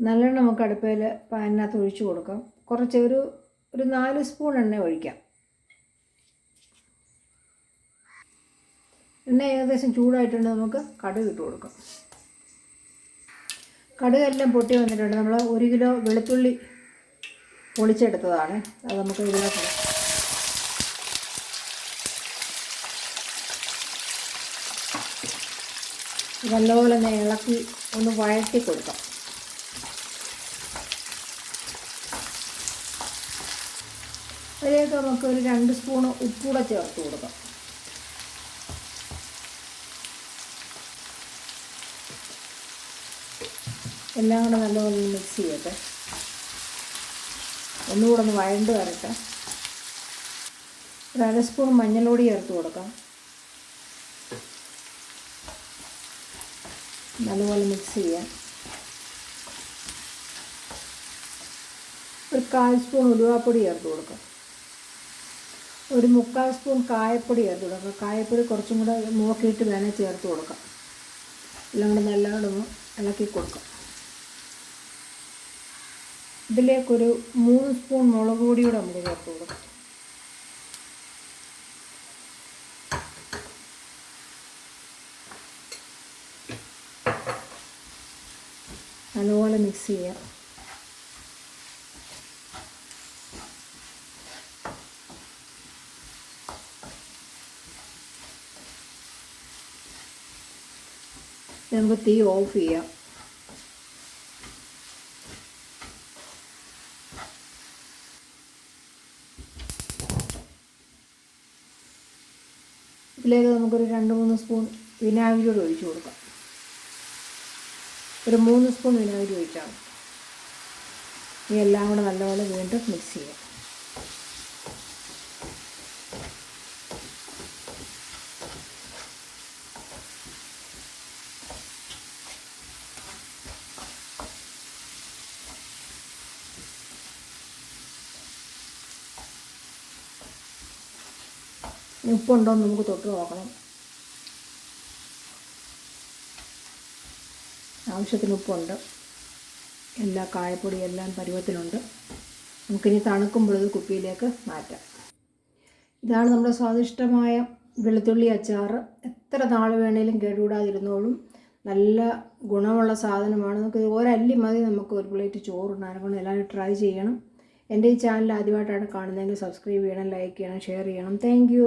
നല്ലെണ്ണ നമുക്ക് അടുപ്പയിൽ പാനിനകത്ത് ഒഴിച്ചു കൊടുക്കാം. കുറച്ച് ഒരു 4 സ്പൂൺ എണ്ണ ഒഴിക്കാം. എണ്ണ ഏകദേശം ചൂടായിട്ടുണ്ട്. നമുക്ക് കടുക് ഇട്ട് കൊടുക്കാം. കടുകെല്ലാം പൊട്ടി വന്നിട്ടുണ്ട്. നമ്മൾ 1 കിലോ വെളുത്തുള്ളി പൊളിച്ചെടുത്തതാണ്. അത് നമുക്ക് ഇതിനകത്ത് നല്ലപോലെ തന്നെ ഇളക്കി ഒന്ന് വഴറ്റി കൊടുക്കാം. അതിലേക്ക് നമുക്ക് ഒരു 2 സ്പൂണ് ഉപ്പൂടെ ചേർത്ത് കൊടുക്കാം. എല്ലാം കൂടെ നല്ലപോലെ മിക്സ് ചെയ്യട്ടെ. ഒന്നുകൂടെ ഒന്ന് വഴണ്ട് വരട്ടെ. ഒരു 1/2 സ്പൂൺ മഞ്ഞൾപ്പൊടി ചേർത്ത് കൊടുക്കാം. നല്ലപോലെ മിക്സ് ചെയ്യാം. ഒരു 1/4 സ്പൂൺ ഉലുവാപ്പൊടി ചേർത്ത് കൊടുക്കാം. ഒരു 3/4 സ്പൂൺ കായപ്പൊടി ചേർത്ത് കൊടുക്കാം. കായപ്പൊടി കുറച്ചും കൂടെ നോക്കിയിട്ട് വേണേൽ ചേർത്ത് കൊടുക്കാം. എല്ലാം കൂടെ നല്ലവണ്ണം ഒന്ന് ഇളക്കി കൊടുക്കാം. ഇതിലേക്കൊരു 3 സ്പൂൺ മുളക് പൊടിയൂടെ നമുക്ക് ചേർത്ത് കൊടുക്കാം. നല്ലപോലെ മിക്സ് ചെയ്യാം. നമുക്ക് തീ ഓഫ് ചെയ്യാം. ഇതിലേക്ക് നമുക്കൊരു 2-3 സ്പൂൺ വിനാഗിരി ഒഴിച്ചു കൊടുക്കാം. ഒരു 3 സ്പൂൺ വിനാഗിരി ഒഴിച്ചാൽ ഈ എല്ലാം കൂടെ നല്ലപോലെ വീണ്ടും മിക്സ് ചെയ്യാം. ഉപ്പുണ്ടോ എന്ന് നമുക്ക് തൊട്ട് നോക്കണം. ആവശ്യത്തിന് ഉപ്പുണ്ട്. എല്ലാ കായപ്പൊടി എല്ലാം പരുവത്തിനുണ്ട്. നമുക്കിനി തണുക്കുമ്പോൾ ഇത് കുപ്പിയിലേക്ക് മാറ്റാം. ഇതാണ് നമ്മുടെ സ്വാദിഷ്ടമായ വെളുത്തുള്ളി അച്ചാർ. എത്ര നാൾ വേണേലും കേടുകൂടാതിരുന്നോളും. നല്ല ഗുണമുള്ള സാധനമാണ്. നമുക്ക് ഒരല്ലി മതി നമുക്ക് ഒരു പ്ലേറ്റ് ചോറുണ്ടാകാൻ. കൊണ്ട് എല്ലാവരും ട്രൈ ചെയ്യണം. എൻ്റെ ഈ ചാനൽ ആദ്യമായിട്ടാണ് കാണുന്നതെങ്കിൽ സബ്സ്ക്രൈബ് ചെയ്യണം, ലൈക്ക് ചെയ്യണം, ഷെയർ ചെയ്യണം. Thank you.